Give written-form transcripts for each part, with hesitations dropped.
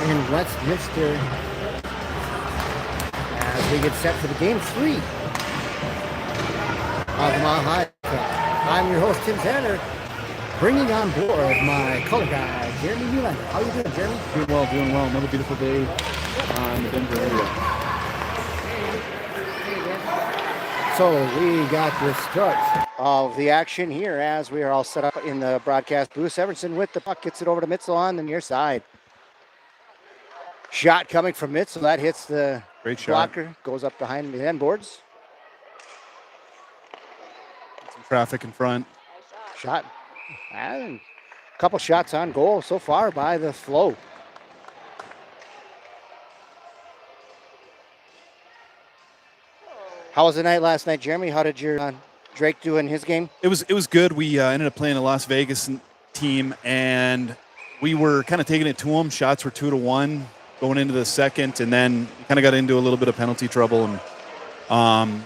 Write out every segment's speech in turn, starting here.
in Westminster as we get set for the game 3 of the Mile High Cup. I'm your host, Tim Zander, bringing on board my color guy, Jeremy Nylander. How you doing, Jeremy? Doing well. Another beautiful day in the Denver area. So we got the start of the action here as we are all set up in the broadcast booth. Severson with the puck gets it over to Mitzel on the near side. Shot coming from Mitzel. That hits the Great blocker, shot. goes up behind the end boards. Some traffic in front. Shot. And a couple shots on goal so far by the Flow. How was the night last night, Jeremy? How did your Drake do in his game? It was good. We ended up playing a Las Vegas team, and we were kind of taking it to them. Shots were 2-1 going into the second, and then kind of got into a little bit of penalty trouble. And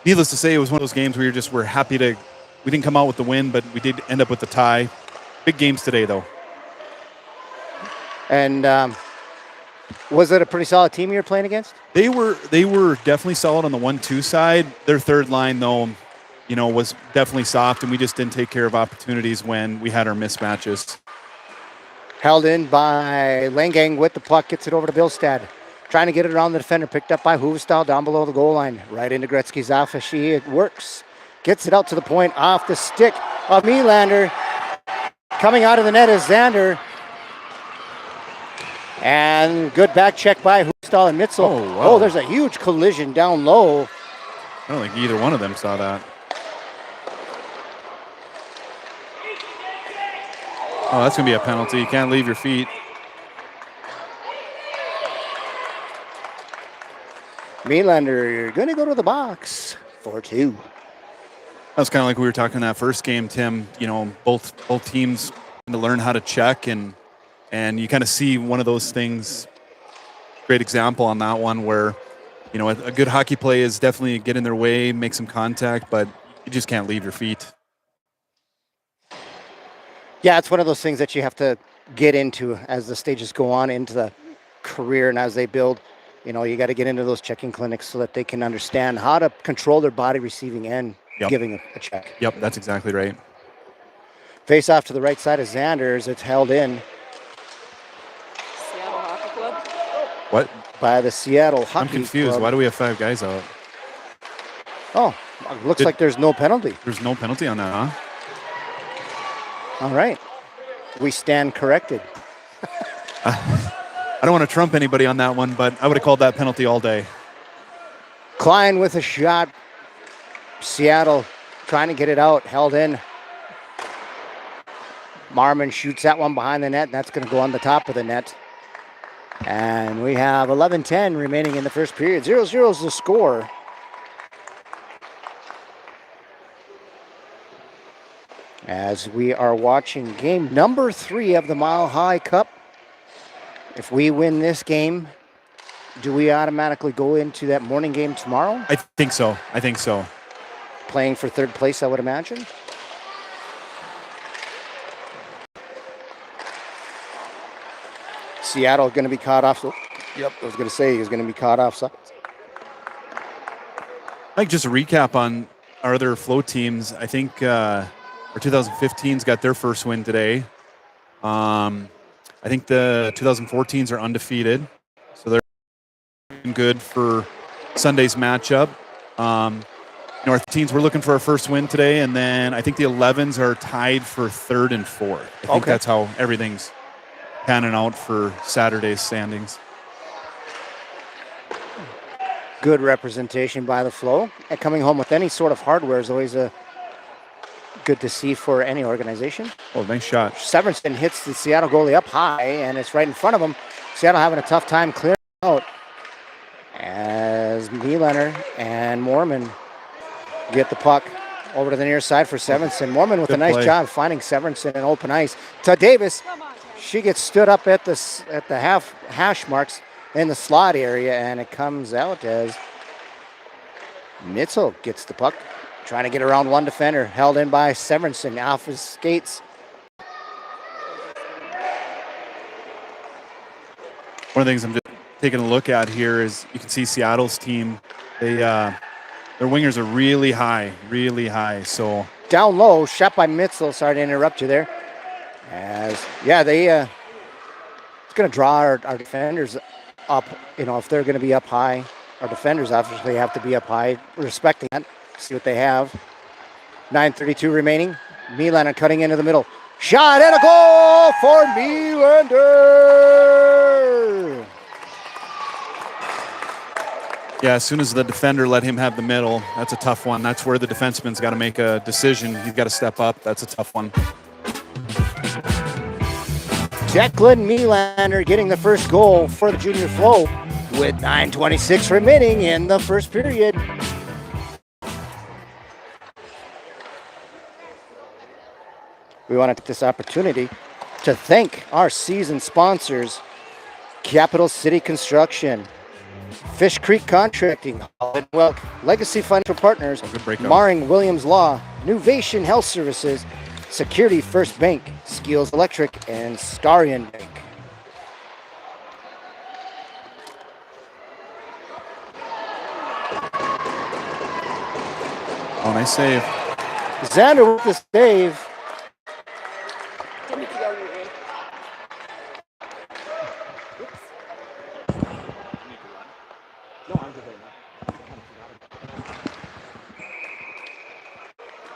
needless to say, it was one of those games where we're happy we didn't come out with the win, but we did end up with the tie. Big games today, though. And was it a pretty solid team you were playing against? They were definitely solid on the 1-2 side. Their third line, though, was definitely soft, and we just didn't take care of opportunities when we had our mismatches. Held in by Langang with the puck, gets it over to Billstad. Trying to get it around the defender, picked up by Huvestal down below the goal line. Right into Gretzky's office. It works. Gets it out to the point off the stick of Nylander. Coming out of the net is Zander. And good back check by Huvestal and Mitzel. Oh, wow. There's a huge collision down low. I don't think either one of them saw that. Oh, that's going to be a penalty. You can't leave your feet. Nylander going to go to the box for 2. That's kind of like we were talking in that first game, Tim. Both teams to learn how to check, and you kind of see one of those things. Great example on that one where, a good hockey play is definitely get in their way, make some contact, but you just can't leave your feet. Yeah, it's one of those things that you have to get into as the stages go on into the career and as they build. You got to get into those checking clinics so that they can understand how to control their body receiving and giving a check. Yep, that's exactly right. Face off to the right side of Xander's. It's held in. Seattle Hockey Club? What? By the Seattle Hockey Club. I'm confused. Why do we have 5 guys out? Oh, looks like there's no penalty. There's no penalty on that, huh? All right. We stand corrected. I don't want to trump anybody on that one, but I would have called that penalty all day. Klein with a shot. Seattle trying to get it out. Held in. Marmon shoots that one behind the net. And that's going to go on the top of the net. And we have 11:10 remaining in the first period. 0-0 is the score. As we are watching game number 3 of the Mile High Cup. If we win this game, do we automatically go into that morning game tomorrow? I think so. Playing for third place, I would imagine. Seattle going to be caught off. Yep, I was going to say he was going to be caught off. Like just a recap on our other Flow teams. I think our 2015s got their first win today. I think the 2014s are undefeated, so they're good for Sunday's matchup. North teams, we're looking for our first win today, and then I think the 11s are tied for 3rd and 4th. I think that's how everything's panning out for Saturday's standings. Good representation by the Flow. And coming home with any sort of hardware is always good to see for any organization. Oh, nice shot. Severinson hits the Seattle goalie up high, and it's right in front of him. Seattle having a tough time clearing out as Nylander and Mormon get the puck over to the near side for Severinson. Mormon with Good a nice play. job finding Severinson in open ice. To Davis. She gets stood up at the hash marks in the slot area, and it comes out as Mitzel gets the puck. Trying to get around one defender, held in by Severinson off his skates. One of the things I'm just taking a look at here is you can see Seattle's team. Their wingers are really high, really high. So Down low, shot by Mitzel. Sorry to interrupt you there. It's going to draw our defenders up. You know, if they're going to be up high, our defenders obviously have to be up high, respecting that. See what they have. 9:32 remaining. Nylander cutting into the middle. Shot and a goal for Nylander. yeah, as soon as the defender let him have the middle, that's a tough one. That's where the defenseman's got to make a decision. He's got to step up. That's a tough one. Declan Nylander getting the first goal for the Junior Flow with 9:26 remaining in the first period. We want to take this opportunity to thank our season sponsors, Capital City Construction, Fish Creek Contracting, Welk, Legacy Financial Partners, Good breakout. Maring Williams Law, Nuvation Health Services, Security First Bank, Skills Electric, and Starion Bank. Oh, nice save. Xander with the save.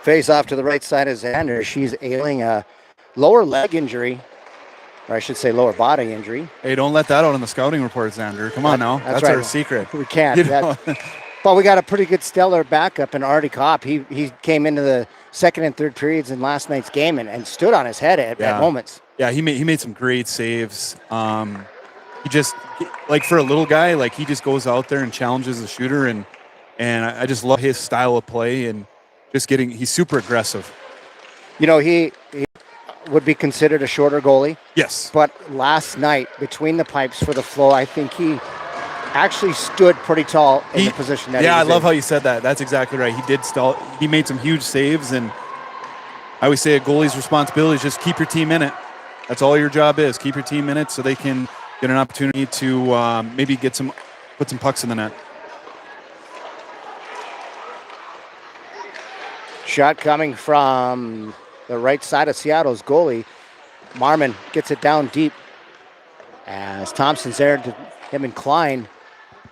Face off to the right side of Xander. She's ailing a lower leg injury, or I should say lower body injury. Hey, don't let that out on the scouting report, Xander. Come on now. That's right. our secret. We can't. You know? But we got a pretty good stellar backup in Artie Kopp. He came into the second and third periods in last night's game and stood on his head at moments. Yeah, he made some great saves. He just, like, for a little guy, like, he just goes out there and challenges the shooter, and I just love his style of play and just he's super aggressive. You know, he would be considered a shorter goalie. Yes. But last night, between the pipes for the Flow, I think he actually stood pretty tall in the position that he was I love in. how you said that. That's exactly right. He made some huge saves, and I always say a goalie's responsibility is just keep your team in it. That's all your job is. Keep your team in it so they can get an opportunity to maybe put some pucks in the net. Shot coming from the right side of Seattle's goalie. Marmon gets it down deep as Thompson's there to him and Klein.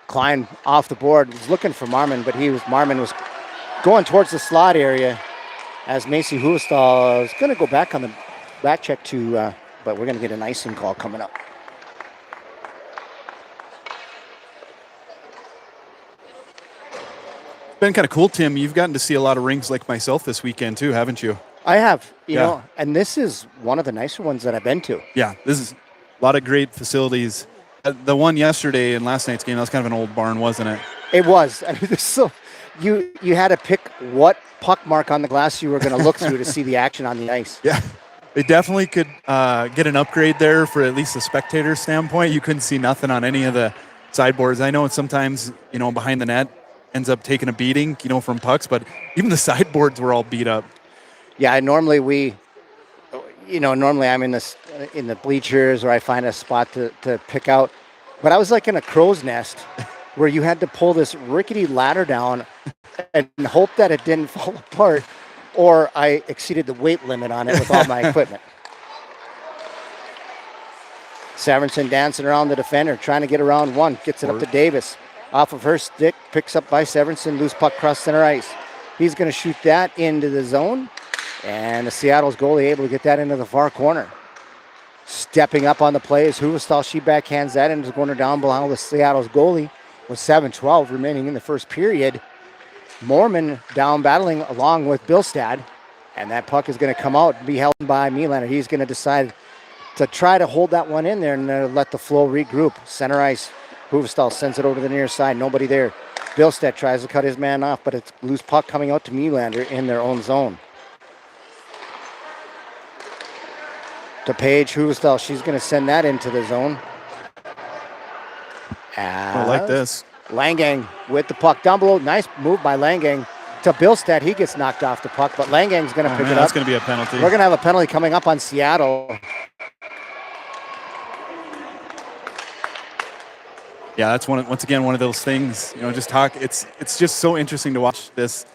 Klein off the board, was looking for Marmon, but Marmon was going towards the slot area as Macy Huvestal is going to go back on the back check but we're going to get an icing call coming up. Been kind of cool, Tim. You've gotten to see a lot of rinks like myself this weekend too, haven't you? I have, you know, and this is one of the nicer ones that I've been to. Yeah, this is a lot of great facilities. The one yesterday in last night's game, that was kind of an old barn, wasn't it? It was. I mean, so you had to pick what puck mark on the glass you were going to look through to see the action on the ice. Yeah, they definitely could get an upgrade there for at least a spectator standpoint. You couldn't see nothing on any of the sideboards. I know sometimes, you know, behind the net ends up taking a beating, you know, from pucks, but even the sideboards were all beat up. Yeah, normally I'm in the bleachers, or I find a spot to pick out. But I was like in a crow's nest where you had to pull this rickety ladder down and hope that it didn't fall apart, or I exceeded the weight limit on it with all my equipment. Severinsen dancing around the defender, trying to get around one, gets it up to Davis. Off of her stick, picks up by Severinsen, loose puck cross center ice. He's going to shoot that into the zone, and the Seattle's goalie able to get that into the far corner. Stepping up on the play is Huvestal. She backhands that into the corner down below the Seattle's goalie with 7:12 remaining in the first period. Mormon down battling along with Billstad, and that puck is going to come out and be held by Nylander. He's going to decide to try to hold that one in there and let the Flow regroup. Center ice. Huvestal sends it over to the near side. Nobody there. Billstead tries to cut his man off, but it's loose puck coming out to Nylander in their own zone. To Paige Huvestal. She's going to send that into the zone. I like this. Langang with the puck down below. Nice move by Langang to Billstead. He gets knocked off the puck, but Langang's going to pick it up. That's going to be a penalty. We're going to have a penalty coming up on Seattle. Yeah, that's once again one of those things. Just talk. It's just so interesting to watch this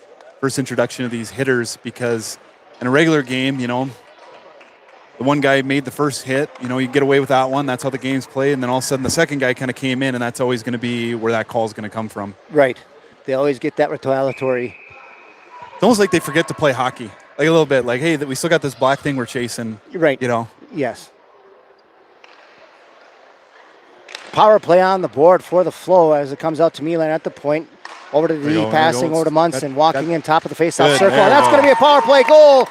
first introduction of these hitters because in a regular game, the one guy made the first hit. You get away with that one. That's how the game's played. And then all of a sudden, the second guy kind of came in, and that's always going to be where that call is going to come from. Right. They always get that retaliatory. It's almost like they forget to play hockey, like a little bit. Like, hey, we still got this black thing we're chasing. Right. Yes. Power play on the board for the Flow as it comes out to Milan at the point. Over to the D, passing over to Munson, walking in top of the face-off circle. And that's going to be a power play goal.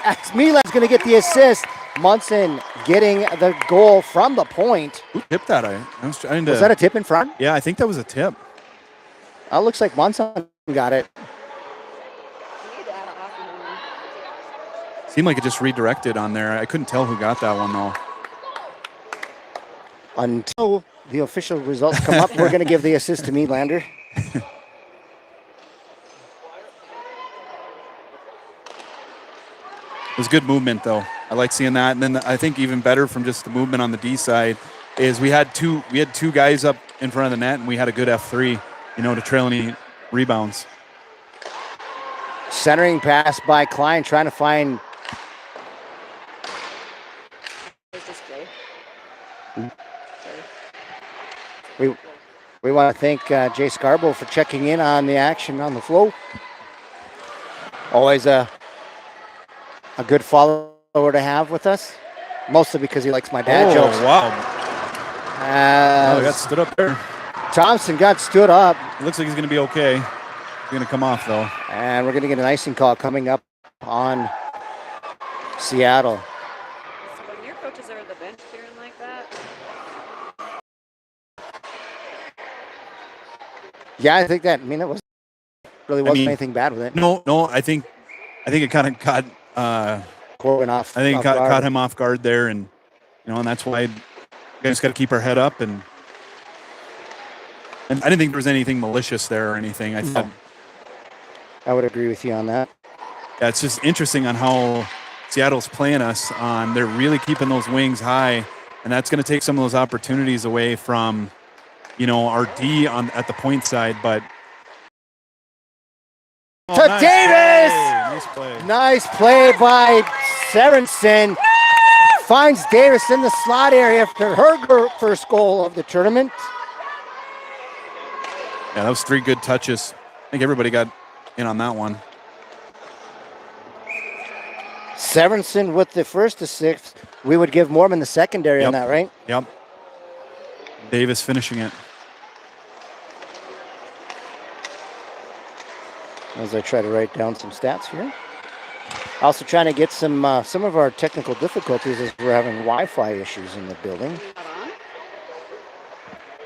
As Milan's going to get the assist. Munson getting the goal from the point. Who tipped that? I was trying to. Was that a tip in front? Yeah, I think that was a tip. It looks like Munson got it. Seemed like it just redirected on there. I couldn't tell who got that one, though. Until the official results come up, we're going to give the assist to Meadlander. It was good movement, though. I like seeing that. And then I think even better from just the movement on the D side is we had two guys up in front of the net, and we had a good F3, to trail any rebounds. Centering pass by Klein, trying to find. We want to thank Jay Scarborough for checking in on the action on the Flow. Always a good follower to have with us, mostly because he likes my dad jokes. Wow. Got stood up there. Thompson got stood up. It looks like he's going to be okay. He's going to come off, though. And we're going to get an icing call coming up on Seattle. So when your coaches are at the bench cheering like that? Yeah, I think that. It wasn't anything bad with it. No. I think it kind of got Corbin off. I think it caught him off guard there, and and that's why we just got to keep our head up. And I didn't think there was anything malicious there or anything. I thought. I would agree with you on that. Yeah, it's just interesting on how Seattle's playing us. They're really keeping those wings high, and that's going to take some of those opportunities away from, our D at the point side. But Davis! Nice play. Nice play by Sorensen. Finds Davis in the slot area after her first goal of the tournament. Yeah, that was 3 good touches. I think everybody got in on that one. Sorensen with the first assist. We would give Mormon the secondary on that, right? Yep. Davis finishing it. As I try to write down some stats here. Also trying to get some of our technical difficulties as we're having Wi-Fi issues in the building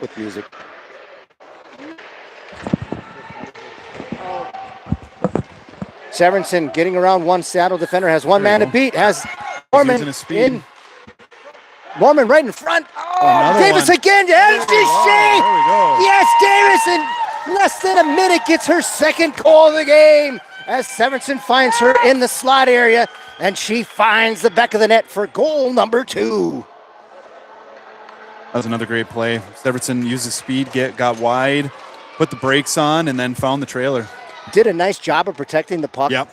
with music. Sorensen getting around one Seattle defender, has one man to beat, has Mormon in. Mormon right in front. Davis again. Yes, Davis in less than a minute gets her second goal of the game as Sorensen finds her in the slot area, and she finds the back of the net for goal number 2. That was another great play. Sorensen used his speed, got wide, put the brakes on, and then found the trailer. Did a nice job of protecting the puck. Yep.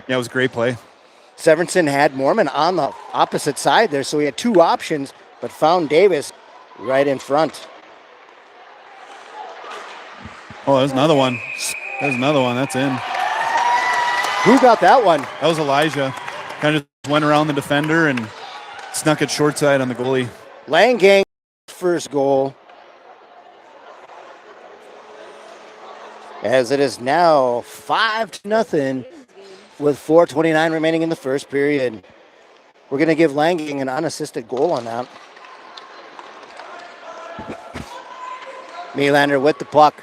Yeah, it was a great play. Sorensen had Mormon on the opposite side there, so he had 2 options, but found Davis right in front. Oh, there's another one. That's in. Who got that one? That was Elijah. Kind of just went around the defender and snuck it short side on the goalie. Langang first goal. As it is now 5-0 with 4:29 remaining in the first period. We're going to give Langang an unassisted goal on that. Mealander with the puck.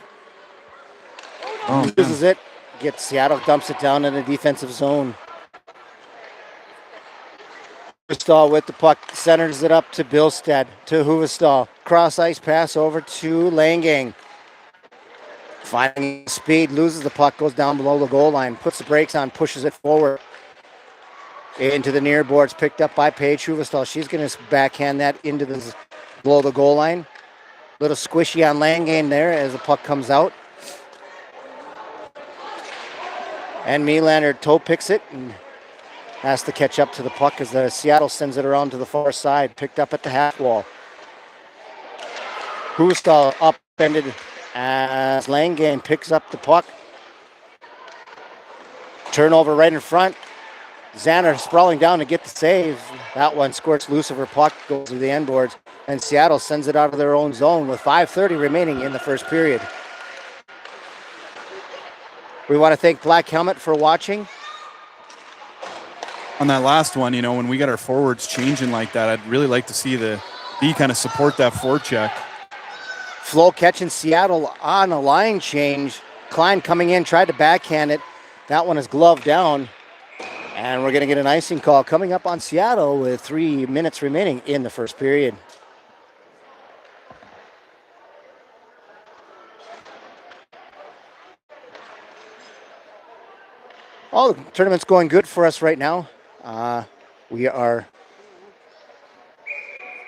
Loses it. Gets Seattle, dumps it down in the defensive zone. Huvestal with the puck, centers it up to Billstead, to Huvestal. Cross ice pass over to Langang. Finding speed, loses the puck, goes down below the goal line, puts the brakes on, pushes it forward. Into the near boards, picked up by Paige Huvestal. She's going to backhand that into the below the goal line. Little squishy on Langane there as the puck comes out. And Nylander toe picks it and has to catch up to the puck as the Seattle sends it around to the far side, picked up at the half wall. Huvestal upended as Langane picks up the puck. Turnover right in front. Xander sprawling down to get the save. That one squirts loose of her puck, goes to the end boards, and Seattle sends it out of their own zone with 5:30 remaining in the first period. We want to thank Black Helmet for watching. On that last one, you know, when we got our forwards changing like that, I'd really like to see the D kind of support that forecheck. Flo catching Seattle on a line change. Klein coming in, tried to backhand it. That one is gloved down. And we're going to get an icing call coming up on Seattle with 3 minutes remaining in the first period. All the tournament's going good for us right now. We are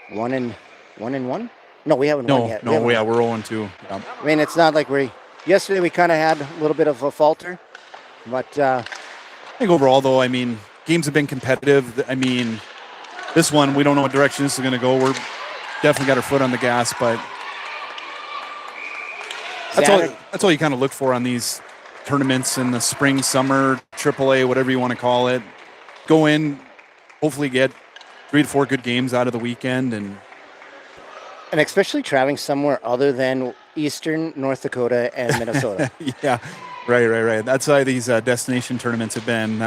1-1. No, we haven't won yet. We're 0-2. Yeah. I mean, it's not like yesterday we kind of had a little bit of a falter, but I think overall, though, I mean, games have been competitive. I mean, this one, we don't know what direction this is going to go. We're definitely got our foot on the gas, but that's all you kind of look for on these tournaments in the spring, summer, AAA, whatever you want to call it. Go in, hopefully get 3 to 4 good games out of the weekend, and especially traveling somewhere other than Eastern North Dakota and Minnesota. Yeah, right. That's why these destination tournaments have been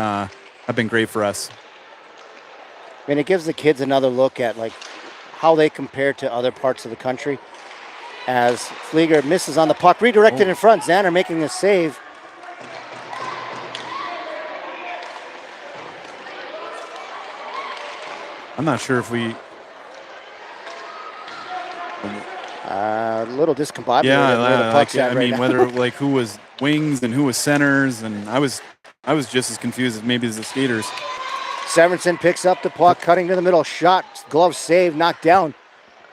great for us. I mean, it gives the kids another look at like how they compare to other parts of the country. As Flieger misses on the puck, redirected in front. Xander making a save. I'm not sure if we. A little discombobulated. Yeah, where the puck's at right now. whether like who was wings and who was centers, and I was just as confused as maybe as the skaters. Severinsen picks up the puck, cutting to the middle, shot, glove save, knocked down,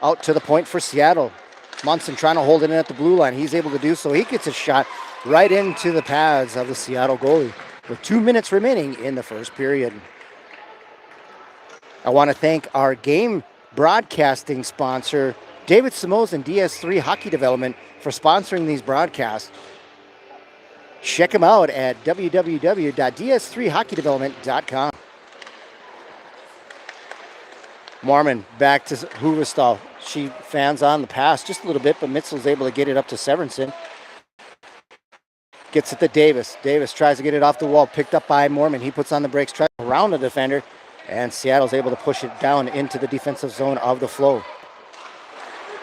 out to the point for Seattle. Munson trying to hold it in at the blue line. He's able to do so. He gets a shot right into the pads of the Seattle goalie with 2 minutes remaining in the first period. I want to thank our game broadcasting sponsor, David Simoes and DS3 Hockey Development, for sponsoring these broadcasts. Check them out at www.ds3hockeydevelopment.com. Mormon back to Huvestal. She fans on the pass just a little bit, but Mitzel's able to get it up to Severinsen. Gets it to Davis. Davis tries to get it off the wall, picked up by Mormon. He puts on the brakes, tries around the defender, and Seattle's able to push it down into the defensive zone of the Flow.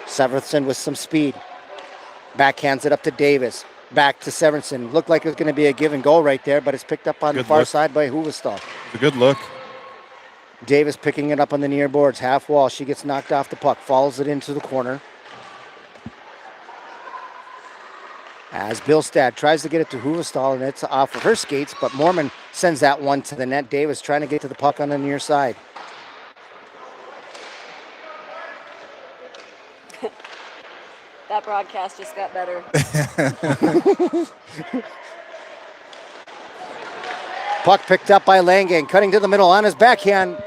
Severinsen with some speed. Backhands it up to Davis. Back to Severinsen. Looked like it was going to be a give and go right there, but it's picked up on the far side by Huvestal. A good look. Davis picking it up on the near boards, half wall. She gets knocked off the puck, follows it into the corner. As Billstad tries to get it to Huvestal, and it's off of her skates, but Mormon sends that one to the net. Davis trying to get to the puck on the near side. That broadcast just got better. Puck picked up by Langane, cutting to the middle on his backhand.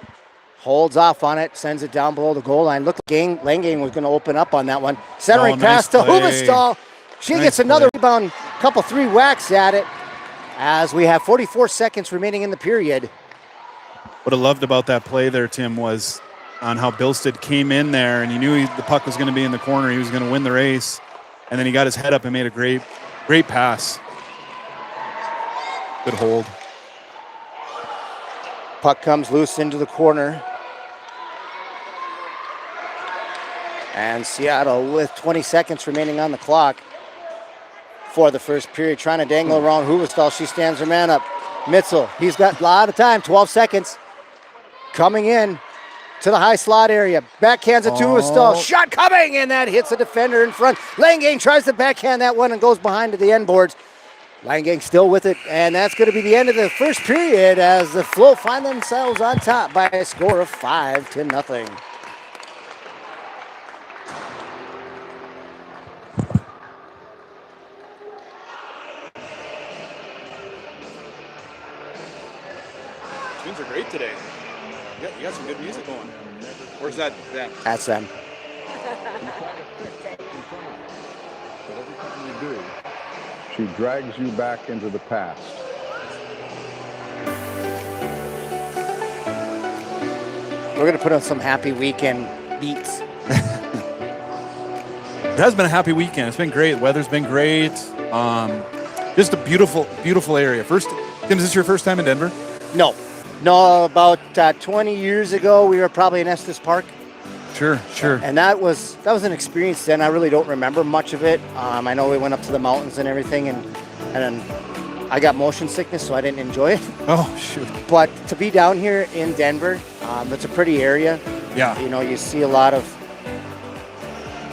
Holds off on it, sends it down below the goal line. Looked like Langane was going to open up on that one. Centering pass to Huvestal. She gets another rebound, couple 3 whacks at it as we have 44 seconds remaining in the period. What I loved about that play there, Tim, was on how Billstead came in there, and he knew the puck was going to be in the corner. He was going to win the race, and then he got his head up and made a great pass. Good hold. Puck comes loose into the corner. And Seattle with 20 seconds remaining on the clock for the first period, trying to dangle around Huvestal. She stands her man up. Mitzel, he's got a lot of time, 12 seconds. Coming in to the high slot area. Backhands it to Huvestal. Shot coming, and that hits a defender in front. Langane tries to backhand that one and goes behind to the end boards. Langane still with it, and that's going to be the end of the first period as the Flow find themselves on top by a score of 5-0. are great today. You got some good music going. Where's that? That's them. But every time you do, she drags you back into the past. We're going to put on some happy weekend beats. It has been a happy weekend. It's been great. Weather's been great. Just a beautiful, beautiful area. Tim, is this your first time in Denver? No, about 20 years ago, we were probably in Estes Park. Sure. And that was an experience then. I really don't remember much of it. I know we went up to the mountains and everything, and then I got motion sickness, so I didn't enjoy it. Oh, shoot. But to be down here in Denver, it's a pretty area. Yeah. You know, you see a lot of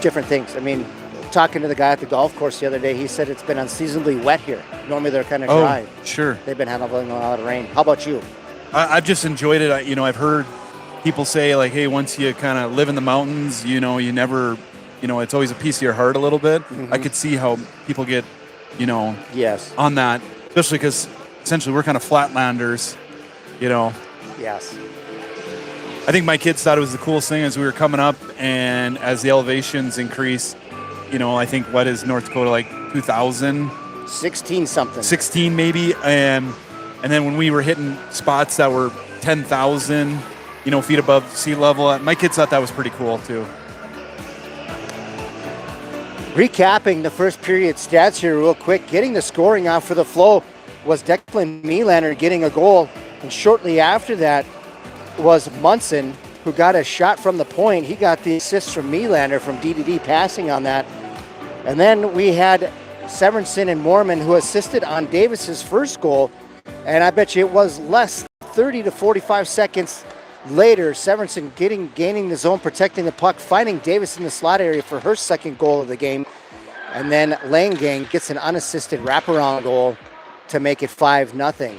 different things. I mean, talking to the guy at the golf course the other day, he said it's been unseasonably wet here. Normally they're kind of dry. Oh, sure. They've been having a lot of rain. How about you? I've just enjoyed it. I've heard people say, like, hey, once you kind of live in the mountains, you never, it's always a piece of your heart a little bit. Mm-hmm. I could see how people get, Yes. on that, especially because essentially we're kind of flatlanders, Yes. I think my kids thought it was the coolest thing as we were coming up, and as the elevations increase, I think what is North Dakota, like 2,000? 16 something. 16 maybe, and then when we were hitting spots that were 10,000, feet above sea level, my kids thought that was pretty cool too. Recapping the first period stats here real quick. Getting the scoring off for the Flow was Declan Melander getting a goal, and shortly after that was Munson, who got a shot from the point. He got the assist from Melander from DDD passing on that. And then we had Severinson and Mormon, who assisted on Davis's first goal. And I bet you it was less 30 to 45 seconds later, Severinson gaining the zone, protecting the puck, finding Davis in the slot area for her second goal of the game. And then Langang gets an unassisted wraparound goal to make it 5-0.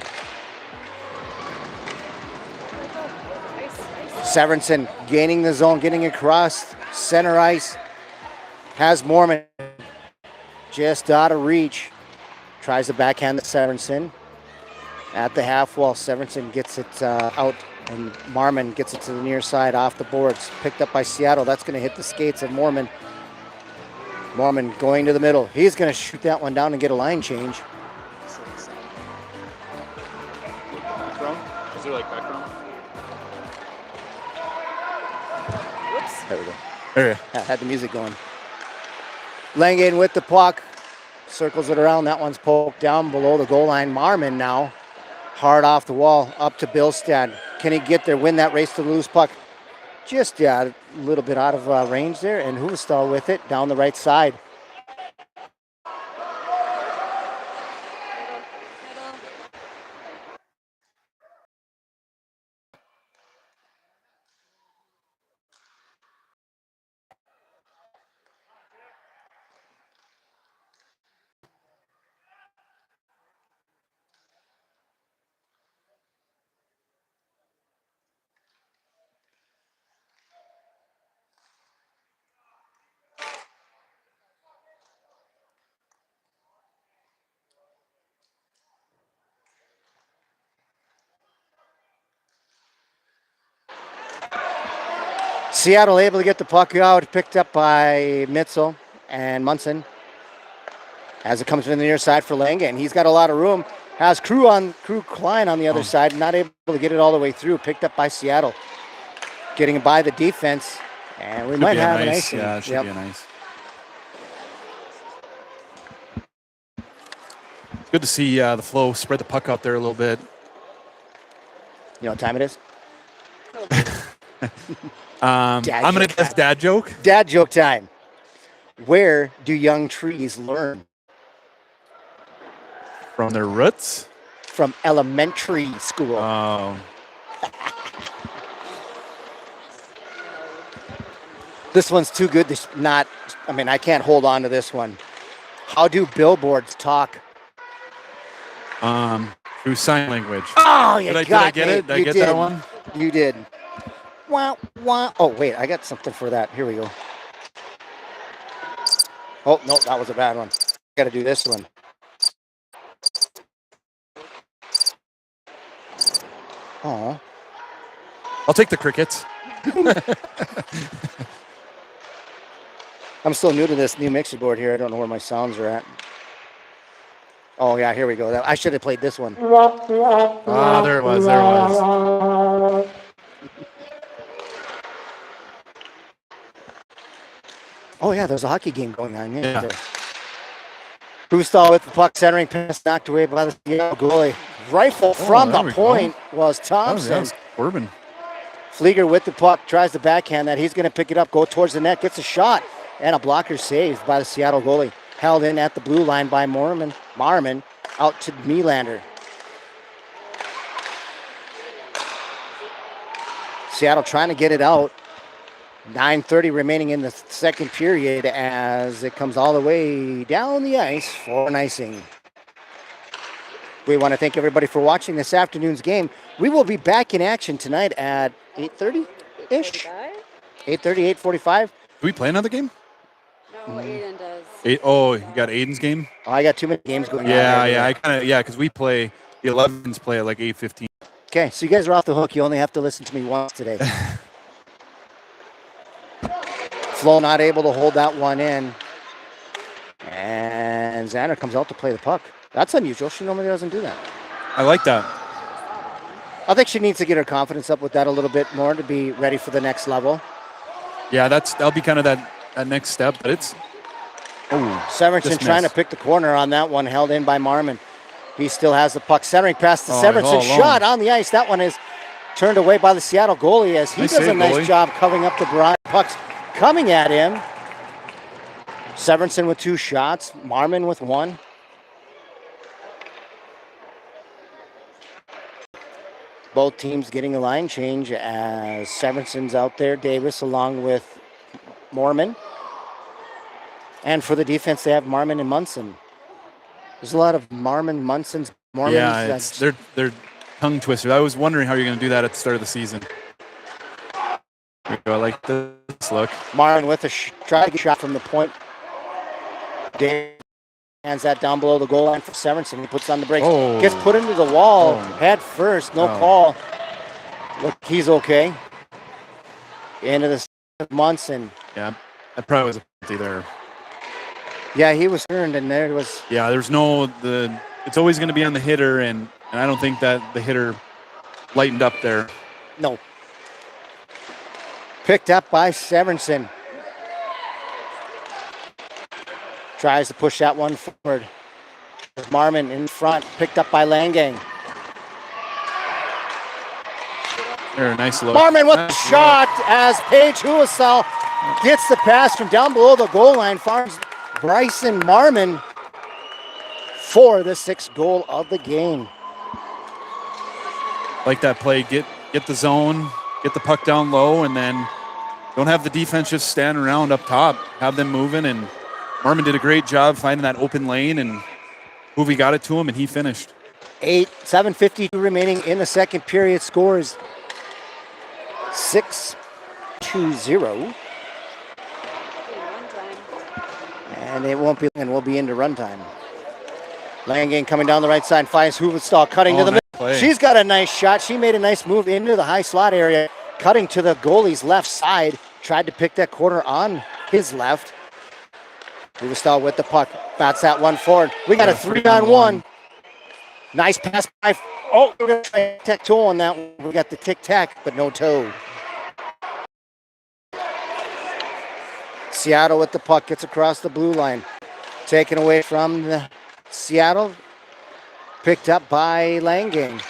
Severinson gaining the zone, getting across center ice. Has Mormon just out of reach. Tries to backhand to Severinson. At the half wall, Severinson gets it out, and Marmon gets it to the near side off the boards. Picked up by Seattle. That's going to hit the skates of Mormon. Mormon going to the middle. He's going to shoot that one down and get a line change. Background? Is there like background? Whoops. There we go. There you Yeah, had the music going. Langan with the puck. Circles it around. That one's poked down below the goal line. Marmon now hard off the wall up to Billstad. Can he get there, win that race to the loose puck? Just a little bit out of range there, and Huvestal with it down the right side. Middle. Seattle able to get the puck out, picked up by Mitzel and Munson. As it comes from the near side for Langan. He's got a lot of room. Has Crew Klein on the other side, not able to get it all the way through. Picked up by Seattle. Getting by the defense. And we might have an icing. Yeah, it should be a nice. Good to see the Flow spread the puck out there a little bit. You know what time it is? I'm going to guess dad joke. Dad joke time. Where do young trees learn? From their roots? From elementary school. Oh. This one's too good to not, I can't hold on to this one. How do billboards talk? Through sign language. Oh, you Did got I get me. it? Did I You get did. that one? You did. Wah, wah. Oh, wait, I got something for that. Here we go. Oh, no, that was a bad one. Got to do this one. Oh, I'll take the Crickets. I'm still new to this new mixer board here. I don't know where my sounds are at. Oh yeah, here we go. I should have played this one. Ah, there it was. There it was. Oh yeah, there's a hockey game going on. Yeah. Hufstal with the puck, centering pass knocked away by the Seattle goalie. Rifle from there the we point was Oh, Thompson. yeah, it's Corbin. Flieger with the puck, tries to backhand that. He's going to pick it up, go towards the net, gets a shot, and a blocker saved by the Seattle goalie. Held in at the blue line by Marmon out to Nylander. Seattle trying to get it out. 9:30 remaining in the second period as it comes all the way down the ice for an icing. We want to thank everybody for watching this afternoon's game. We will be back in action tonight at 8:30-ish. 8:30, 8:45. Do we play another game? No, Aiden does. Oh, you got Aiden's game? Oh, I got too many games going on. Yeah, here. yeah. I kind of because we play the 11s play at like 8:15. Okay, so you guys are off the hook. You only have to listen to me once today. Flo not able to hold that one in. And Xander comes out to play the puck. That's unusual. She normally doesn't do that. I like that. I think she needs to get her confidence up with that a little bit more to be ready for the next level. Yeah, that'll be kind of that next step. But it's Severinson just trying to missed. pick the corner on that one, held in by Marmon. He still has the puck. Centering pass to Oh, Severinson. all alone. Shot on the ice. That one is turned away by the Seattle goalie as he Nice does a save, nice goalie. job covering up the pucks coming at him. Severinson with 2 shots. Marmon with 1. Both teams getting a line change as Severinson's out there. Davis along with Mormon. And for the defense, they have Marmon and Munson. There's a lot of Marmon, Munsons, Mormons. Yeah, they're tongue twisters. I was wondering how you're going to do that at the start of the season. Here we go. I like this look. Marmon with a try to get shot from the point. Davis hands that down below the goal line for Severinson. He puts on the brakes. Oh. Gets put into the wall Oh. head first. No Oh. call. Look, he's okay. Into the Munson. Yeah, that probably was a penalty there. Yeah, he was turned, and there was. Yeah, there's no it's always going to be on the hitter, and I don't think that the hitter lightened up there. No. Picked up by Severinson. Tries to push that one forward. Marmon in front, picked up by Langang. There, nice look. Marmon with the Nice shot as Paige Huasal gets the pass from down below the goal line. Finds Bryson Marmon for the 6th goal of the game. Like that play. Get the zone, get the puck down low, and then don't have the defense just stand around up top. Have them moving, and Marmon did a great job finding that open lane, and Hoovy got it to him, and he finished. 7:52 remaining in the second period. Scores 6-0. And it won't be, and we'll be into runtime. Langang coming down the right side, finds Hufstal cutting to the nice middle. play. She's got a nice shot. She made a nice move into the high slot area, cutting to the goalie's left side. Tried to pick that corner on his left. Hufstal with the puck, bats that one forward. We got a 3-on-1. Nice pass by. Oh, we're going to try tic-tac-toe on that one. We got the tic-tac, but no toe. Seattle with the puck, gets across the blue line. Taken away from the Seattle. Picked up by Langang.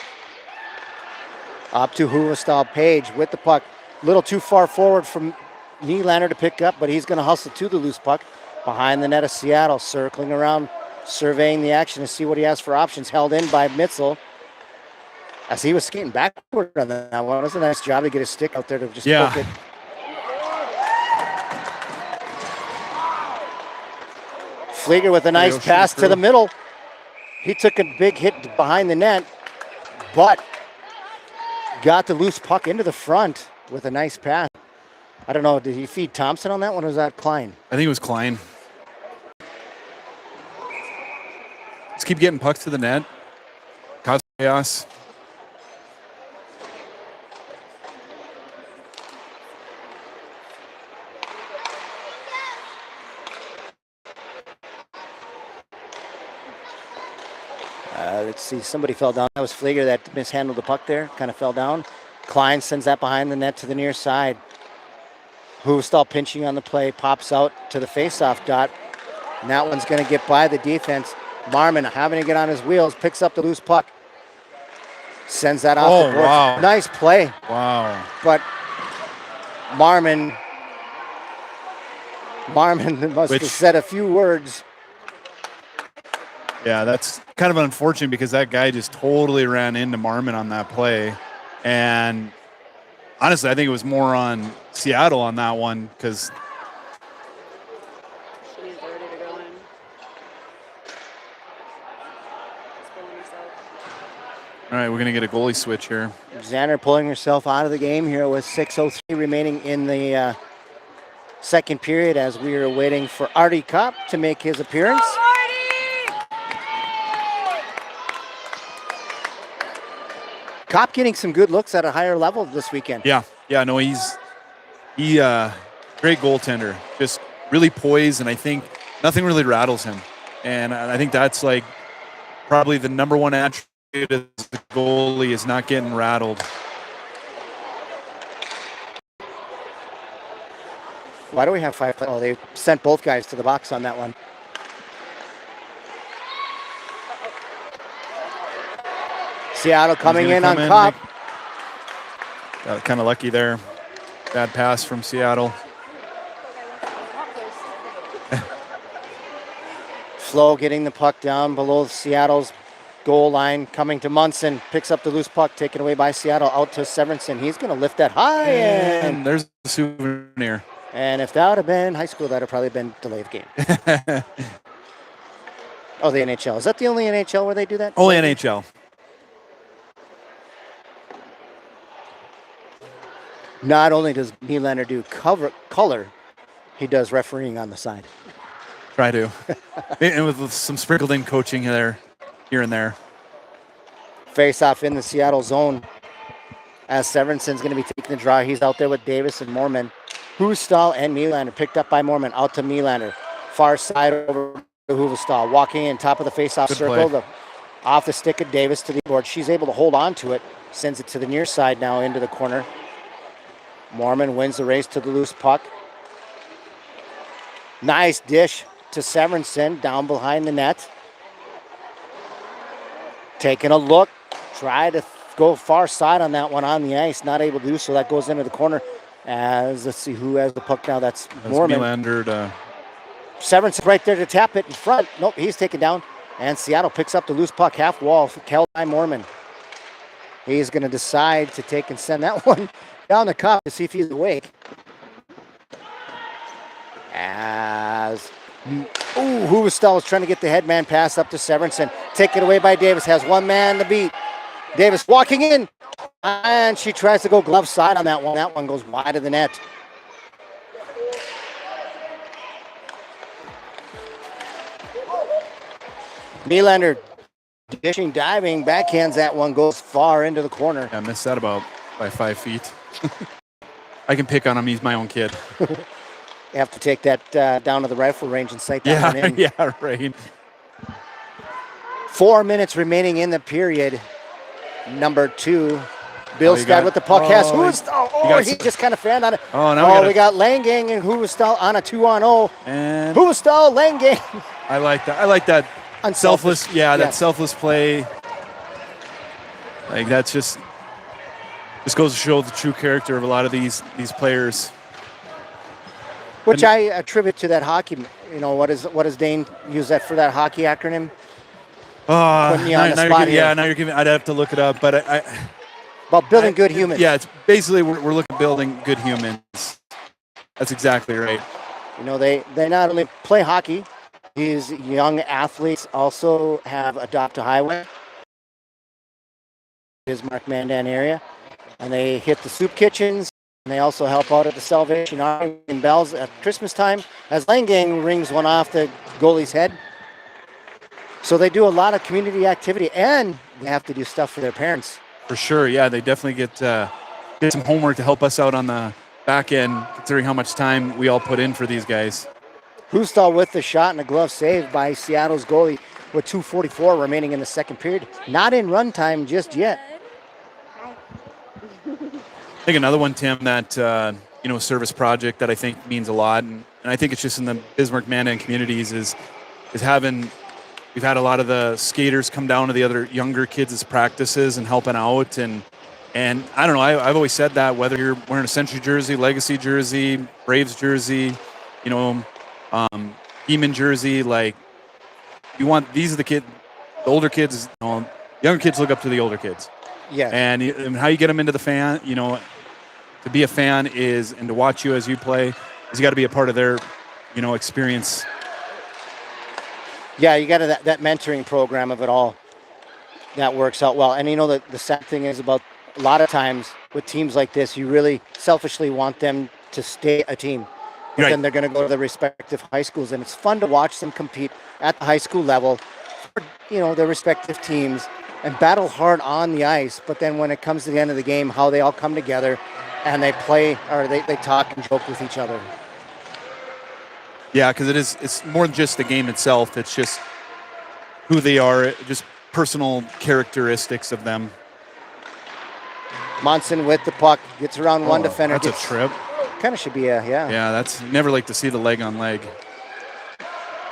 Up to Hufstal. Page with the puck. A little too far forward from Nylander to pick up, but he's going to hustle to the loose puck. Behind the net of Seattle, circling around, surveying the action to see what he has for options. Held in by Mitzel. As he was skating backward on that one. It was a nice job to get his stick out there to just poke it. Flieger with a nice pass to the middle. He took a big hit behind the net, but got the loose puck into the front with a nice pass. I don't know, did he feed Thompson on that one or was that Klein? I think it was Klein. Let's keep getting pucks to the net. Cause chaos. Let's see. Somebody fell down. That was Flieger that mishandled the puck there. Kind of fell down. Klein sends that behind the net to the near side. Huvestal pinching on the play. Pops out to the faceoff dot. And that one's going to get by the defense. Marmon having to get on his wheels. Picks up the loose puck. Sends that off the board. Wow. Nice play. Wow. But Marmon must have said a few words. Yeah, that's kind of unfortunate because that guy just totally ran into Marmon on that play. And honestly, I think it was more on Seattle on that one because He's ready to go in. He's pulling himself. all right, we're going to get a goalie switch here. Xander pulling herself out of the game here with 6:03 remaining in the second period as we are waiting for Artie Kopp to make his appearance. Kopp getting some good looks at a higher level this weekend. Yeah, no, he great goaltender, just really poised, and I think nothing really rattles him. And I think that's like probably the number one attribute as the goalie is not getting rattled. Why do we have 5 Oh, they sent both guys to the box on that one. Seattle coming in on Kopp. Got kind of lucky there. Bad pass from Seattle. Flo getting the puck down below Seattle's goal line, coming to Munson, picks up the loose puck, taken away by Seattle, out to Severinsen. He's going to lift that high, And there's the souvenir. And if that would have been high school, that would have probably been delayed game. Oh, the NHL. Is that the only NHL where they do that? Only NHL. Not only does Nylander do color, he does refereeing on the side. Try to. And with some sprinkled in coaching there, here and there. Face off in the Seattle zone as Severinsen's going to be taking the draw. He's out there with Davis and Moorman. Huvestal and Nylander picked up by Moorman. Out to Nylander. Far side over to Huvestal. Walking in top of the face-off circle. Off the stick of Davis to the board. She's able to hold on to it. Sends it to the near side now into the corner. Moorman wins the race to the loose puck. Nice dish to Severinsen down behind the net. Taking a look. Try to go far side on that one on the ice. Not able to do so. That goes into the corner. As let's see who has the puck now. That's Moorman. Nylander. Severinsen right there to tap it in front. Nope, he's taken down. And Seattle picks up the loose puck half wall for Kelly Moorman. He's going to decide to take and send that one down the cup to see if he's awake. As Huvestal was trying to get the headman pass up to Severinsen. Taken away by Davis. Has one man to beat. Davis walking in. And she tries to go glove side on that one. That one goes wide of the net. Nylander dishing, diving, backhands that one, goes far into the corner. Yeah, I missed that by 5 feet. I can pick on him. He's my own kid. You have to take that down to the rifle range and sight that one in. Yeah, right. 4 minutes remaining in the period. Number 2. Billstad with the puck. He just kind of fanned on it. We got Langang and Huvestal on a 2-on-0. And Huvestal, Langang. I like that. Unselfish. That selfless play. Like that's just goes to show the true character of a lot of these players. Which I attribute to that hockey. You know, what does Dane use that for, that hockey acronym? Now you're giving. I'd have to look it up, but about building good humans. Yeah, it's basically we're looking at building good humans. That's exactly right. You know, they not only play hockey, these young athletes also have Adopt a Highway, Bismarck Mandan area, and they hit the soup kitchens, and they also help out at the Salvation Army in Bells at Christmas time as Langang rings one off the goalie's head. So they do a lot of community activity, and they have to do stuff for their parents. For sure, yeah, they definitely get some homework to help us out on the back end, considering how much time we all put in for these guys. Huvestal with the shot and a glove save by Seattle's goalie. with 2:44 remaining in the second period. Not in run time just yet. I think another one, Tim, that service project that I think means a lot, and I think it's just in the Bismarck Mandan communities is having. We've had a lot of the skaters come down to the other younger kids' practices and helping out, and I don't know. I've always said that whether you're wearing a Century jersey, Legacy jersey, Braves jersey, Demon jersey, like you want these are the older kids, younger kids look up to the older kids. Yeah. And how you get them into the fan, to be a fan and to watch you as you play is you got to be a part of their, experience. Yeah, you got that mentoring program of it all. That works out well. And the sad thing is about a lot of times with teams like this, you really selfishly want them to stay a team. But Right. then they're going to go to their respective high schools. And it's fun to watch them compete at the high school level for, their respective teams and battle hard on the ice. But then when it comes to the end of the game, how they all come together and they play or they talk and joke with each other. Yeah, because it's more than just the game itself. It's just who they are, just personal characteristics of them. Monson with the puck, gets around one defender. That's a trip. Kind of should be a, yeah. Yeah, that's never like to see the leg on leg.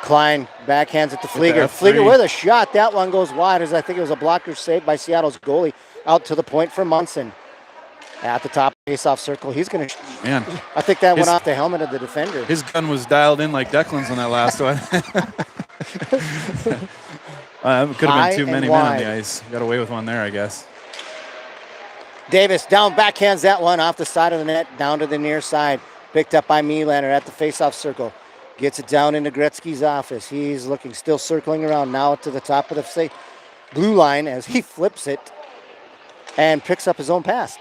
Klein backhands it to With the Flieger. F3. Flieger with a shot. That one goes wide as I think it was a blocker save by Seattle's goalie out to the point for Munson. At the top face-off circle. He's going to... Man, I think that went off the helmet of the defender. his gun was dialed in like Declan's on that last one. Could have been too many men on the ice. Got away with one there, I guess. Davis down, backhands that one off the side of the net, down to the near side. Picked up by Nylander at the face-off circle. Gets it down into Gretzky's office. He's looking, still circling around now to the top of the blue line as he flips it and picks up his own pass.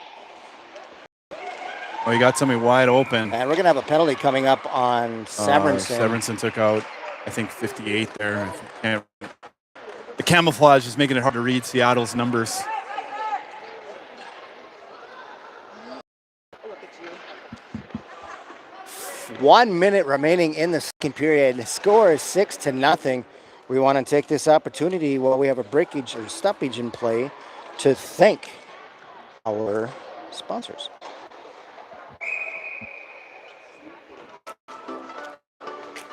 Oh, you got somebody wide open. And we're going to have a penalty coming up on Severinsen. Severinsen took out, I think, 58 there. The camouflage is making it hard to read Seattle's numbers. Look at you. 1 minute remaining in the second period. The score is 6-0. We want to take this opportunity while we have a breakage or stoppage in play to thank our sponsors.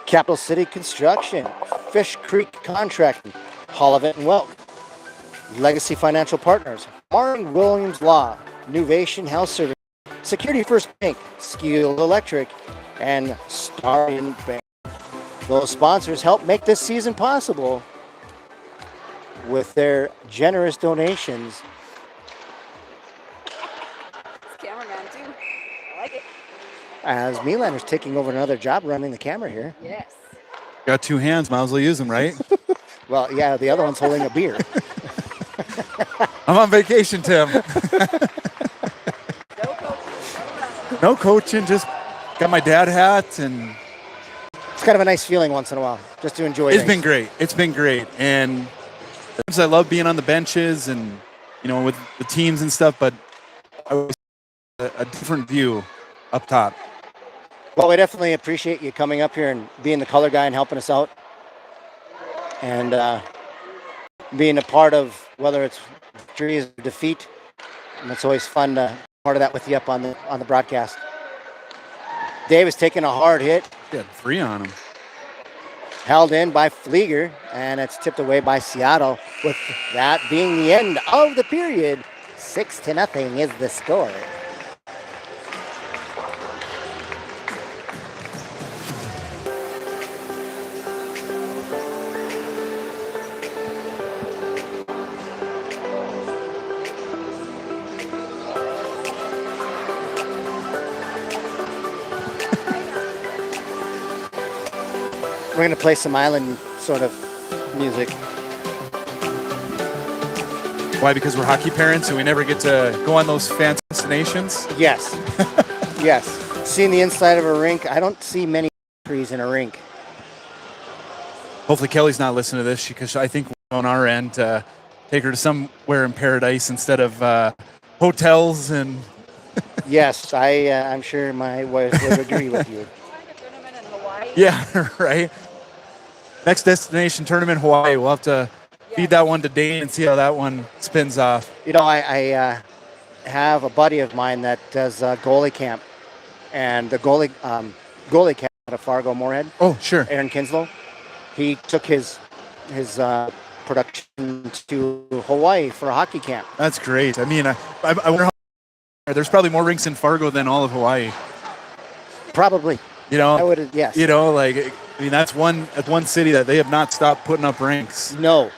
Capital City Construction, Fish Creek Contracting, Hollivant and Welk, Legacy Financial Partners, Martin Williams Law, Nuvation Health Service, Security First Bank, Skilled Electric, and Starion Bank. Those sponsors help make this season possible with their generous donations. It's cameraman too. I like it. As Nylander's taking over another job running the camera here. Yes. Got two hands, might as well use them, right? Well, yeah, the other one's holding a beer. I'm on vacation, Tim. No coaching. No coaching, just got my dad hat, and It's kind of a nice feeling once in a while, just to enjoy it's things. been great. It's been great, and I love being on the benches and with the teams and stuff. But I was a different view up top. Well, we definitely appreciate you coming up here and being the color guy and helping us out. And being a part of whether it's victory or defeat. And it's always fun to be part of that with you up on the broadcast. Davis taking a hard hit, He had 3 on him. held in by Flieger, and it's tipped away by Seattle. With that being the end of the period, 6-0 is the score. We're going to play some island sort of music. Why? Because we're hockey parents and we never get to go on those fancy destinations? Yes. Yes. Seeing the inside of a rink, I don't see many trees in a rink. Hopefully Kelly's not listening to this because I think on our end, take her to somewhere in paradise instead of hotels and... Yes, I'm sure my wife would agree with you. Find a tournament in Hawaii. Yeah, right. next destination tournament, Hawaii. We'll have to feed that one to Dane and see how that one spins off. You know, I have a buddy of mine that does goalie camp, and the goalie camp out of Fargo Moorhead, Oh, sure. Aaron Kinslow. He took his production to Hawaii for a hockey camp. That's great. I mean, I wonder how there's probably more rinks in Fargo than all of Hawaii. Probably. You know, I would, yes. You know, like, I mean, that's one city that they have not stopped putting up rinks. No.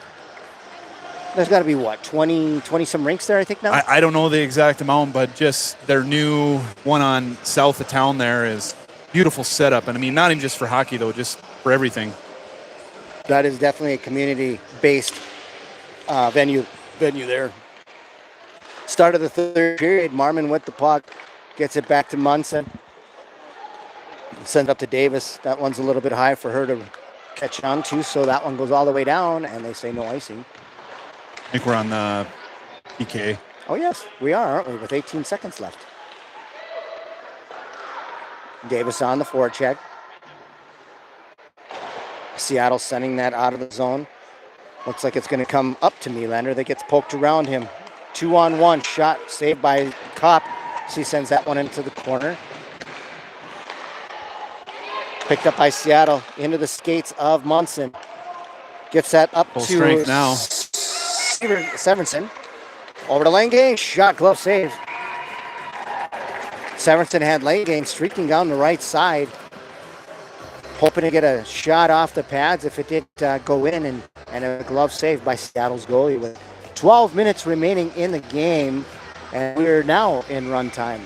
There's got to be, what, 20 some rinks there, I think, now? I don't know the exact amount, but just their new one on south of town there is beautiful setup. And I mean, not even just for hockey, though, just for everything. That is definitely a community-based venue there. Start of the third period, Marmon with the puck, gets it back to Munson. Send it up to Davis. That one's a little bit high for her to catch on to, so that one goes all the way down, and they say no icing. I think we're on the PK. Oh, yes, we are, aren't we, with 18 seconds left. Davis on the forecheck. Seattle sending that out of the zone. Looks like it's going to come up to Nylander. That gets poked around him. 2-on-1 shot saved by Kopp. She sends that one into the corner. Picked up by Seattle into the skates of Munson. Gets that up Full to strength now. Severinsen. Over to Langane. Shot, glove save. Severinsen had Langane streaking down the right side, hoping to get a shot off the pads if it did go in, and a glove save by Seattle's goalie with 12 minutes remaining in the game, and we're now in run time.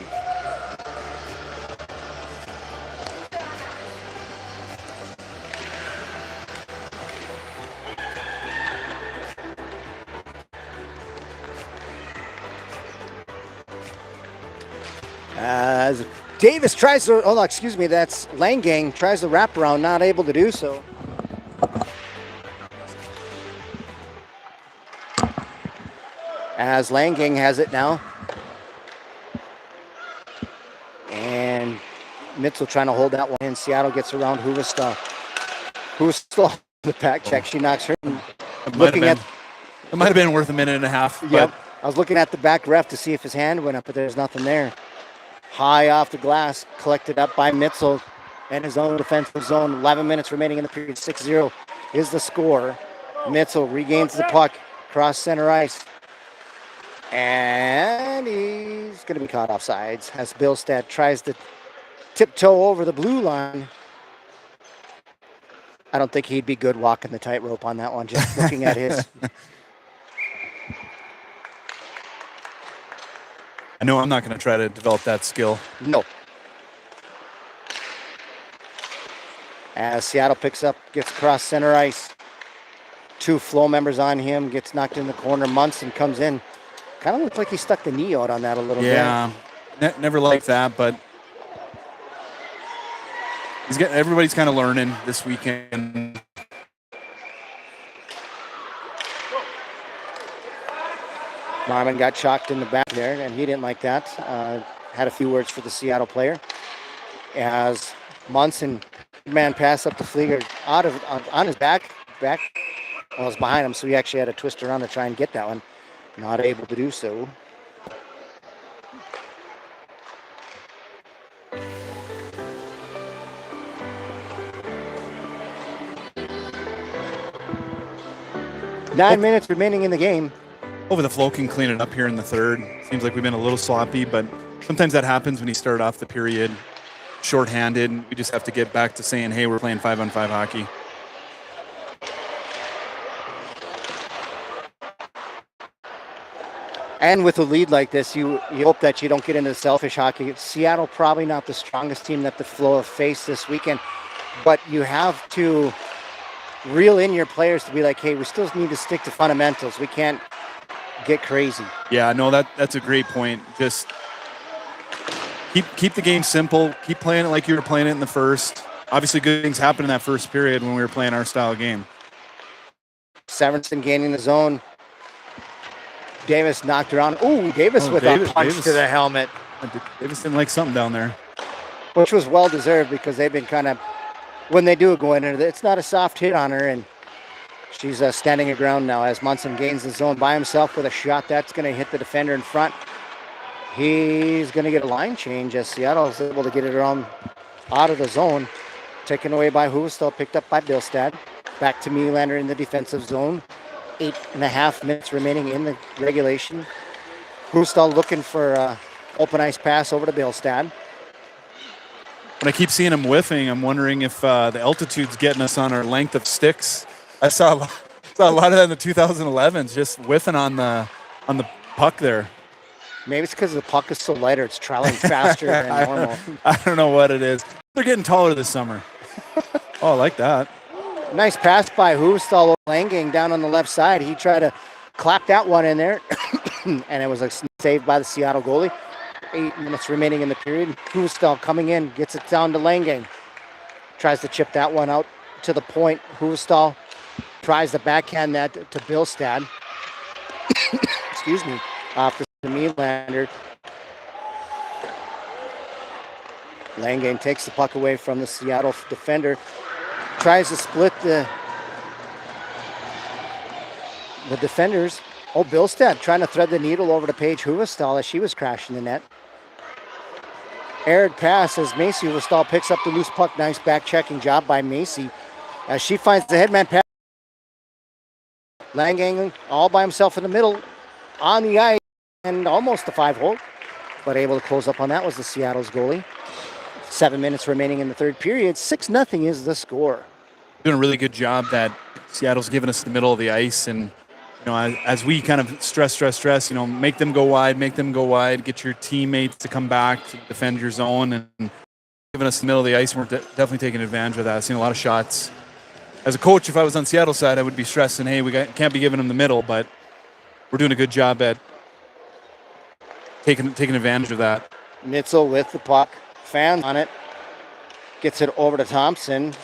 As Davis tries to, oh no, excuse me, that's Langane, tries to wrap around, not able to do so. As Langane has it now. And Mitchell trying to hold that one in. Seattle gets around Huvestal. Huvestal, the back check, she knocks her in. It Looking at, might have been worth a minute and a half. yep, I was looking at the back ref to see if his hand went up, but there's nothing there. High off the glass, collected up by Mitchell and his own defensive zone. 11 minutes remaining in the period. 6-0 is the score. Mitchell regains the puck, cross center ice. And he's going to be caught offsides as Billstead tries to tiptoe over the blue line. I don't think he'd be good walking the tightrope on that one, just looking at his. I know I'm not going to try to develop that skill. No. As Seattle picks up, gets across center ice. Two flow members on him, gets knocked in the corner. Munson comes in. Kind of looks like he stuck the knee out on that a little bit. Yeah, never liked that, but everybody's kind of learning this weekend. Marmon got shocked in the back there, and he didn't like that. Had a few words for the Seattle player. As Munson, man pass up to Flieger on his back. Well, it was behind him, so he actually had to twist around to try and get that one. Not able to do so. Nine minutes remaining in the game. Over the flow can clean it up here in the third. Seems like we've been a little sloppy, but sometimes that happens when you start off the period shorthanded. We just have to get back to saying, hey, we're playing 5-on-5 hockey. And with a lead like this, you hope that you don't get into selfish hockey. Seattle probably not the strongest team that the Flow have faced this weekend, but you have to reel in your players to be like, hey, we still need to stick to fundamentals. We can't get crazy. Yeah, no, that's a great point. Just keep the game simple. Keep playing it like you were playing it in the first. Obviously, good things happened in that first period when we were playing our style game. Severinsen gaining the zone. Davis knocked around. Ooh, Davis with a punch to the helmet. Davis didn't like something down there. Which was well-deserved because they've been kind of when they do go in, it's not a soft hit on her, and she's standing her ground now as Munson gains the zone by himself with a shot that's going to hit the defender in front. He's going to get a line change as Seattle is able to get it around out of the zone. Taken away by Huvestal, picked up by Billstad. Back to Nylander in the defensive zone. 8.5 minutes remaining in the regulation. Huvestal looking for open ice pass over to Billstad. When I keep seeing him whiffing, I'm wondering if the altitude's getting us on our length of sticks. I saw a lot of that in the 2011s, just whiffing on the puck there. Maybe it's because the puck is so lighter, it's traveling faster than normal. I don't know what it is. They're getting taller this summer. Oh, I like that. Nice pass by Huvestal. Langang down on the left side. He tried to clap that one in there, and it was a save by the Seattle goalie. 8 minutes remaining in the period. Huvestal coming in, gets it down to Langang. Tries to chip that one out to the point. Huvestal tries to backhand that to Billstad. Excuse me. Off the Nylander. Langang takes the puck away from the Seattle defender. Tries to split the defenders. Oh, Billstad trying to thread the needle over to Paige Huvestal as she was crashing the net. Aired pass as Macy Huvestal picks up the loose puck. Nice back checking job by Macy as she finds the headman pass. Langang all by himself in the middle on the ice and almost a 5-hole, but able to close up on that was the Seattle's goalie. 7 minutes remaining in the third period. 6-0 is the score. Doing a really good job that Seattle's giving us the middle of the ice, and as we kind of stress, make them go wide, get your teammates to come back to defend your zone, and giving us the middle of the ice. And we're definitely taking advantage of that. I've seen a lot of shots. As a coach, if I was on Seattle's side, I would be stressing, hey, can't be giving them the middle, but we're doing a good job at taking advantage of that. Nitzel with the puck, fans on it, gets it over to Thompson.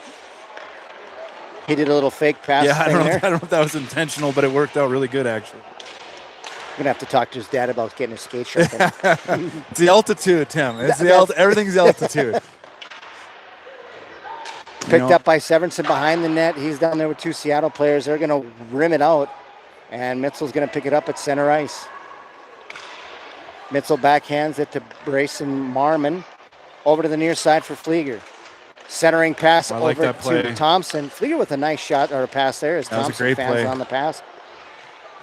He did a little fake pass. Yeah, I there. don't know if that was intentional, but it worked out really good, actually. I'm gonna have to talk to his dad about getting his skate shirt. It's the altitude, Tim. It's everything's altitude. Picked up by Severinsen behind the net. He's down there with two Seattle players. They're gonna rim it out, and Mitzel's gonna pick it up at center ice. Mitzel backhands it to Brayson Marmon. Over to the near side for Flieger. Centering pass over to Thompson. Flieger with a nice shot or a pass there as Thompson fans on the pass.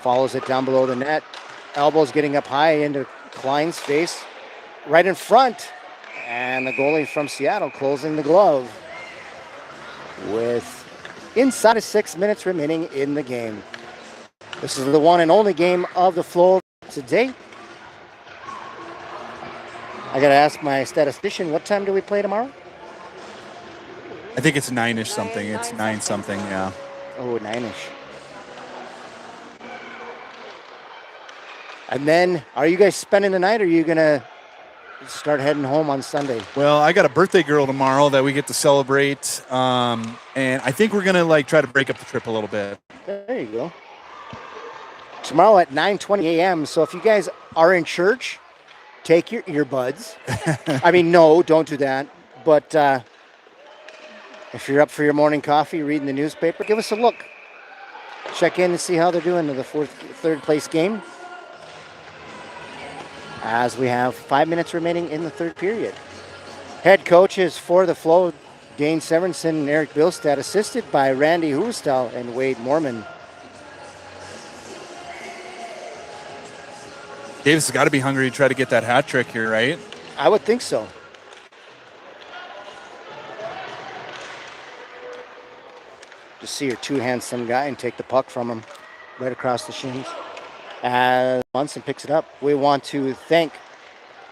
Follows it down below the net. Elbows getting up high into Klein's face. Right in front. And the goalie from Seattle closing the glove. With inside of 6 minutes remaining in the game. This is the one and only game of the floor today. I got to ask my statistician, what time do we play tomorrow? I think it's 9-ish something. It's 9 something, yeah. Oh, 9-ish. And then, are you guys spending the night, or are you going to start heading home on Sunday? Well, I got a birthday girl tomorrow that we get to celebrate. And I think we're going to try to break up the trip a little bit. There you go. Tomorrow at 9:20 a.m. So if you guys are in church, take your earbuds. I mean, no, don't do that. But if you're up for your morning coffee, reading the newspaper, give us a look. Check in and see how they're doing in the third place game. As we have 5 minutes remaining in the third period. Head coaches for the Flow, Dane Severinsen and Eric Billstad, assisted by Randy Huvestal and Wade Mormon. Davis has got to be hungry to try to get that hat trick here, right? I would think so. Just see your two-hand-some guy and take the puck from him right across the shins. As Munson picks it up, we want to thank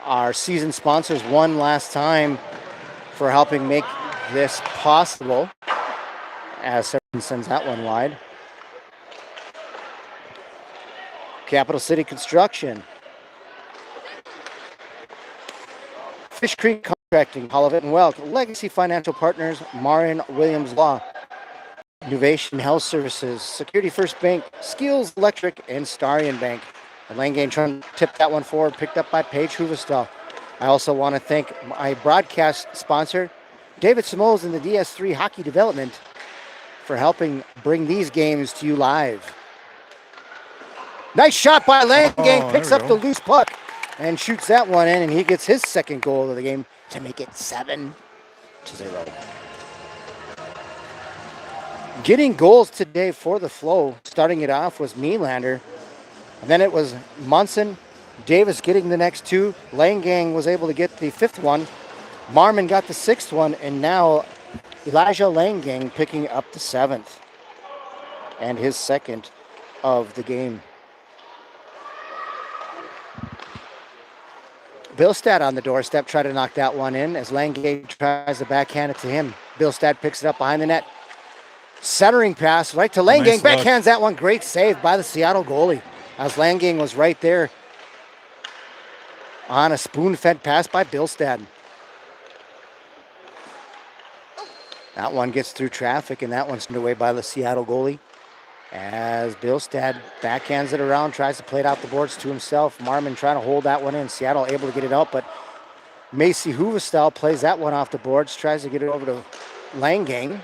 our season sponsors one last time for helping make this possible. As Severinsen sends that one wide. Capital City Construction. Fish Creek Contracting, Olivet and Welk. Legacy Financial Partners, Marion Williams Law. Innovation Health Services, Security First Bank, Skills Electric, and Starion Bank. And Langang trying to tip that one forward, picked up by Paige Huvestal. I also want to thank my broadcast sponsor, David Simoes and the DS3 Hockey Development for helping bring these games to you live. Nice shot by Langang, Oh, picks there up we the go. loose puck and shoots that one in, and he gets his second goal of the game to make it 7-0. Getting goals today for the Flow, starting it off was Nylander. And then it was Munson, Davis getting the next two. Langang was able to get the fifth one. Marmon got the sixth one, and now Elijah Langang picking up the seventh and his second of the game. Billstad on the doorstep, try to knock that one in as Langang tries to backhand it to him. Billstad picks it up behind the net. Centering pass right to Langang, Nice look. backhands that one. Great save by the Seattle goalie as Langang was right there on a spoon-fed pass by Billstad. That one gets through traffic, and that one's turned away by the Seattle goalie. As Billstad backhands it around, tries to play it out the boards to himself. Marmon trying to hold that one in. Seattle able to get it out, but Macy Huvestal plays that one off the boards, tries to get it over to Langang.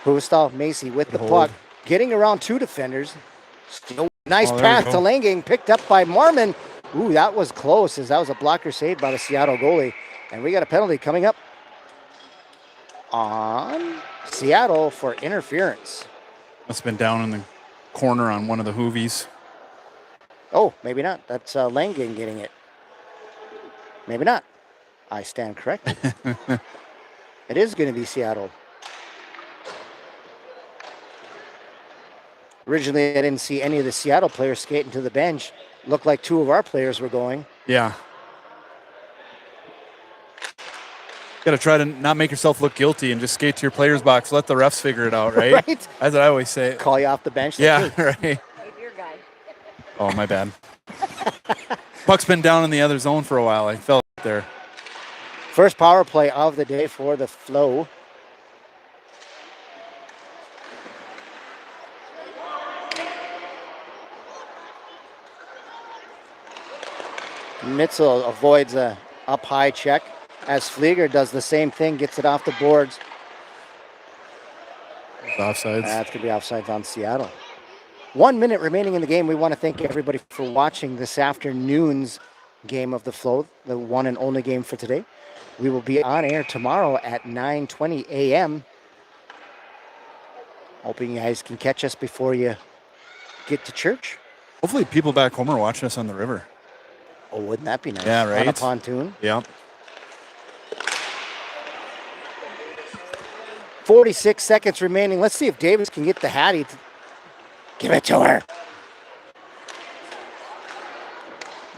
Huvestal, Macy with the Good puck, hold. getting around two defenders. Still nice Oh, there we pass go. to Langang, picked up by Marmon. Ooh, that was close, as that was a blocker saved by the Seattle goalie. And we got a penalty coming up on Seattle for interference. Must have been down in the corner on one of the Hoovies. Oh, maybe not. That's Langang getting it. Maybe not. I stand corrected. It is going to be Seattle. Originally, I didn't see any of the Seattle players skating to the bench. Looked like two of our players were going. Yeah. Got to try to not make yourself look guilty and just skate to your player's box. Let the refs figure it out, right? Right? That's what I always say. Call you off the bench. Yeah, Like, hey, right. Hey, your guy. Oh, my bad. Puck's been down in the other zone for a while. I felt it there. First power play of the day for the Flow. Mitchell avoids a up high check as Flieger does the same thing, gets it off the boards. Offsides. That's going to be offsides on Seattle. 1 minute remaining in the game. We want to thank everybody for watching this afternoon's game of the Flow, the one and only game for today. We will be on air tomorrow at 9:20 a.m. Hoping you guys can catch us before you get to church. Hopefully people back home are watching us on the river. Oh, wouldn't that be nice? Yeah, On a right? pontoon. Yep. 46 seconds remaining. Let's see if Davis can get the Hattie. Give it to her.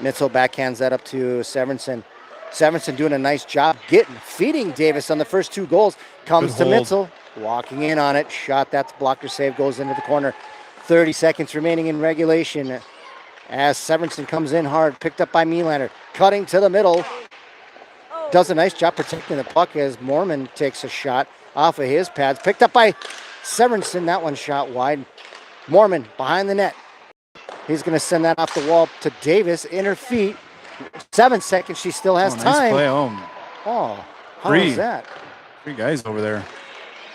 Mitchell backhands that up to Severinsen. Severinsen doing a nice job feeding Davis on the first two goals. Comes to Good hold. Mitchell, walking in on it. Shot, that's blocker save, goes into the corner. 30 seconds remaining in regulation. As Severinsen comes in hard, picked up by Nylander. Cutting to the middle. Does a nice job protecting the puck as Mormon takes a shot off of his pads. Picked up by Severinsen. That one shot wide. Mormon behind the net. He's going to send that off the wall to Davis in her feet. 7 seconds. She still has Nice time. play. Oh, Oh, how Three. is that? 3 guys over there.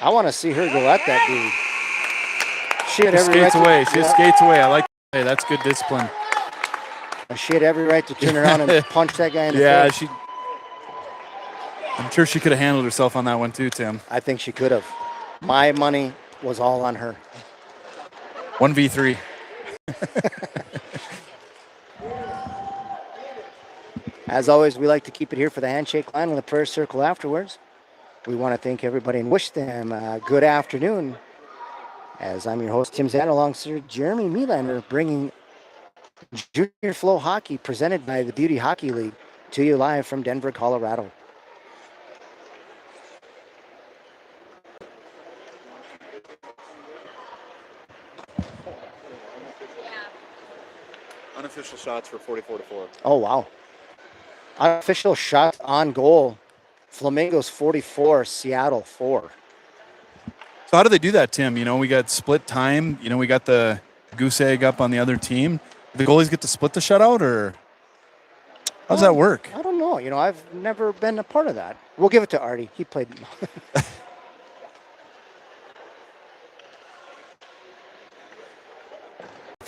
I want to see her go at that dude. She had She every right skates to- away. She Yeah. just skates away. I like that. Hey, that's good discipline. She had every right to turn around and punch that guy in the Yeah, face. I'm sure she could have handled herself on that one too, Tim. I think she could have. My money was all on her. 1v3. As always, we like to keep it here for the handshake line and the prayer circle afterwards. We want to thank everybody and wish them a good afternoon. As I'm your host, Tim Zan, alongside Jeremy Nylander, bringing Junior Flow Hockey presented by the Beauty Hockey League to you live from Denver, Colorado. Unofficial shots for 44-4. Oh, wow. Official shot on goal. Flamingos 44, Seattle 4. So how do they do that, Tim? You know, we got split time. You know, we got the goose egg up on the other team. Do the goalies get to split the shutout, or how does that work? I don't know. know. I've never been a part of that. We'll give it to Artie. He played.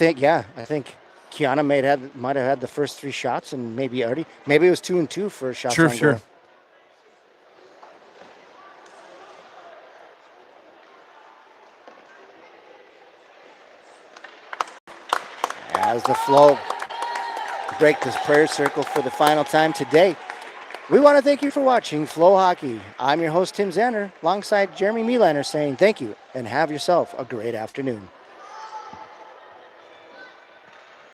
I think Kiana might have had the first 3 shots, and maybe Artie. Maybe it was 2 and 2 for shots on Sure. goal. As the Flow break this prayer circle for the final time today, we want to thank you for watching Flow Hockey. I'm your host, Tim Zander, alongside Jeremy Melander, saying thank you and have yourself a great afternoon.